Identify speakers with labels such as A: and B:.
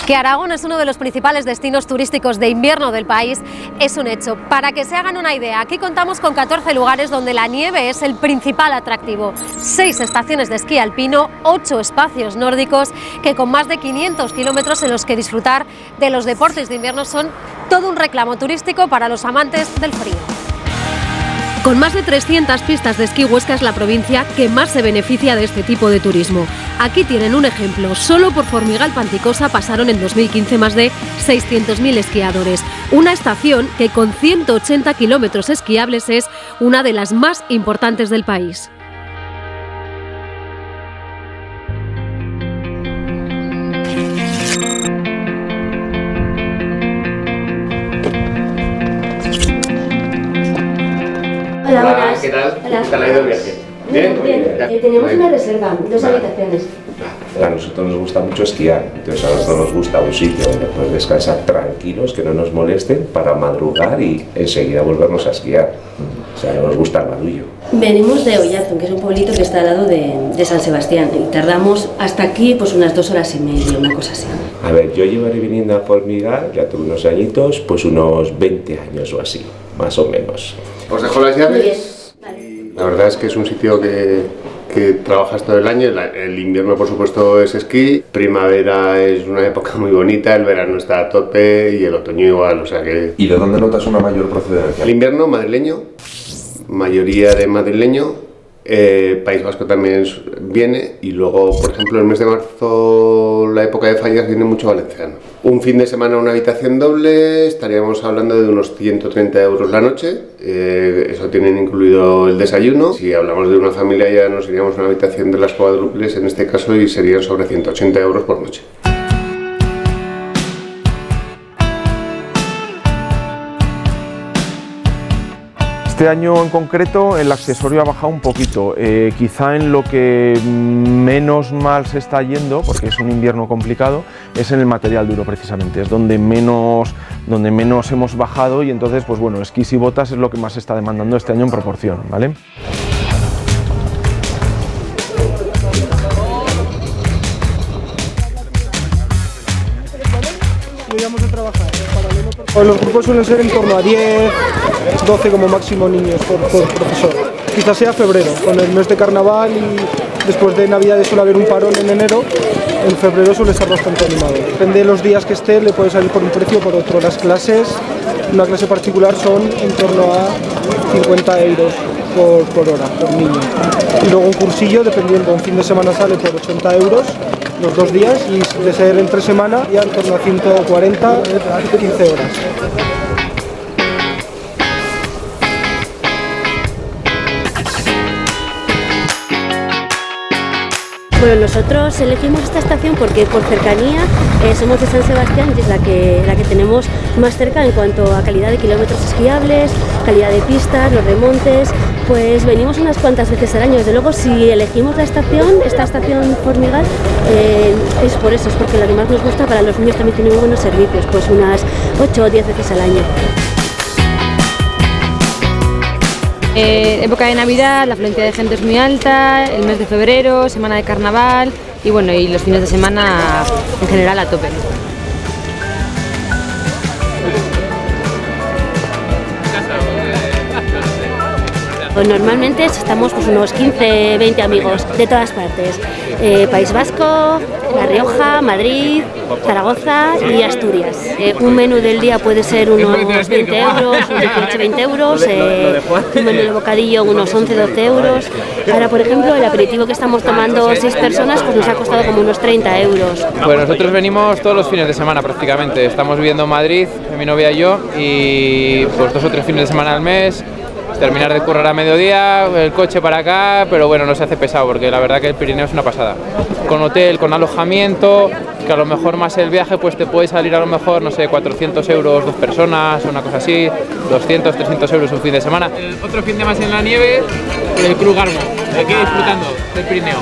A: Que Aragón es uno de los principales destinos turísticos de invierno del país es un hecho. Para que se hagan una idea, aquí contamos con 14 lugares donde la nieve es el principal atractivo, 6 estaciones de esquí alpino, 8 espacios nórdicos, que con más de 500 kilómetros en los que disfrutar de los deportes de invierno son todo un reclamo turístico para los amantes del frío. Con más de 300 pistas de esquí, Huesca es la provincia que más se beneficia de este tipo de turismo. Aquí tienen un ejemplo. Solo por Formigal Panticosa pasaron en 2015 más de 600.000 esquiadores. Una estación que con 180 kilómetros esquiables es una de las más importantes del país.
B: Hola, buenas. ¿Qué tal?
C: Hola. ¿Qué tal ha ido el viaje?
B: ¿Bien? Bien. Tenemos una reserva, 2 habitaciones.
C: A nosotros nos gusta mucho esquiar, entonces a nosotros nos gusta un sitio donde poder descansar tranquilos, que no nos molesten, para madrugar y enseguida volvernos a esquiar. O sea, no nos gusta el barullo.
B: Venimos de Oyarzun, que es un pueblito que está al lado de San Sebastián, y tardamos hasta aquí pues unas 2 horas y media, una cosa así.
C: A ver, yo llevaré viniendo a Formigal, ya tuve unos añitos, pues unos 20 años o así, más o menos.
D: Os dejo las llaves.
B: Muy bien. Vale.
D: La verdad es que es un sitio que trabajas todo el año. El invierno, por supuesto, es esquí. Primavera es una época muy bonita, el verano está a tope y el otoño igual, o sea que...
E: ¿Y de dónde notas una mayor procedencia?
D: El invierno madrileño, mayoría de madrileño. País Vasco también viene, y luego, por ejemplo, el mes de marzo, la época de fallas, viene mucho valenciano. Un fin de semana, una habitación doble, estaríamos hablando de unos 130 euros la noche, eso tienen incluido el desayuno. Si hablamos de una familia ya nos iríamos a una habitación de las cuádruples en este caso y serían sobre 180 euros por noche.
E: Este año en concreto el accesorio ha bajado un poquito, quizá en lo que menos mal se está yendo, porque es un invierno complicado, es en el material duro precisamente, es donde menos hemos bajado, y entonces pues bueno, esquís y botas es lo que más se está demandando este año en proporción, ¿vale?
F: Vamos a trabajar en paralelo. Los grupos suelen ser en torno a 10, 12 como máximo niños por profesor. Quizás sea febrero, con el mes de carnaval, y después de Navidad suele haber un parón en enero. En febrero suele estar bastante animado. Depende de los días que esté, le puede salir por un precio o por otro. Las clases, una clase particular, son en torno a 50 euros por hora, por niño. Y luego un cursillo, dependiendo, un fin de semana sale por 80 euros. Los 2 días, y de ser entre semana ya en torno a 140, 15 horas.
B: Bueno, nosotros elegimos esta estación porque por cercanía somos de San Sebastián, y es la que tenemos más cerca en cuanto a calidad de kilómetros esquiables, calidad de pistas, los remontes. Pues venimos unas cuantas veces al año. Desde luego, si elegimos esta estación Formigal, es por eso, es porque la que más nos gusta. Para los niños también tiene muy buenos servicios, pues unas 8 o 10 veces al año.
G: Época de Navidad, la afluencia de gente es muy alta, el mes de febrero, semana de carnaval y bueno, y los fines de semana en general a tope.
B: Pues normalmente estamos pues unos 15, 20 amigos de todas partes. País Vasco, La Rioja, Madrid, Zaragoza y Asturias. Un menú del día puede ser unos 20 euros, unos 18, 20 euros. Un menú de bocadillo unos 11, 12 euros. Ahora, por ejemplo, el aperitivo que estamos tomando 6 personas pues nos ha costado como unos 30 euros.
H: Pues nosotros venimos todos los fines de semana prácticamente. Estamos viviendo en Madrid, mi novia y yo, y pues 2 o 3 fines de semana al mes. Terminar de currar a mediodía, el coche para acá, pero bueno, no se hace pesado porque la verdad que el Pirineo es una pasada. Con hotel, con alojamiento, que a lo mejor más el viaje pues te puede salir a lo mejor, no sé, 400 euros 2 personas, una cosa así, 200, 300 euros un fin de semana.
I: Otro fin de más en la nieve, el Club Garmo, aquí disfrutando del Pirineo.